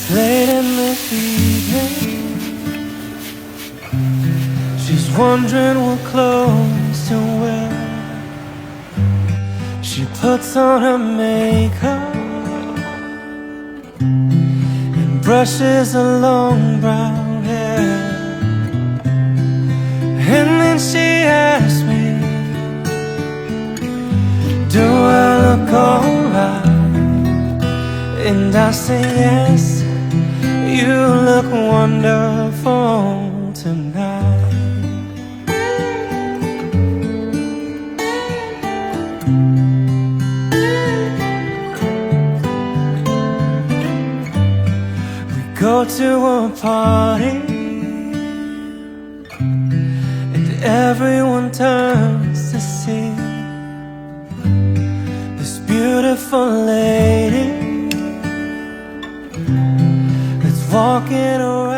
Late in the evening, she's wondering what clothes to wear. She puts on her makeup and brushes her long brown hair. And then she asks me, do I look alright? And I say yes, you look wonderful tonight. We go to a party and everyone turns to see this beautiful lady walking around.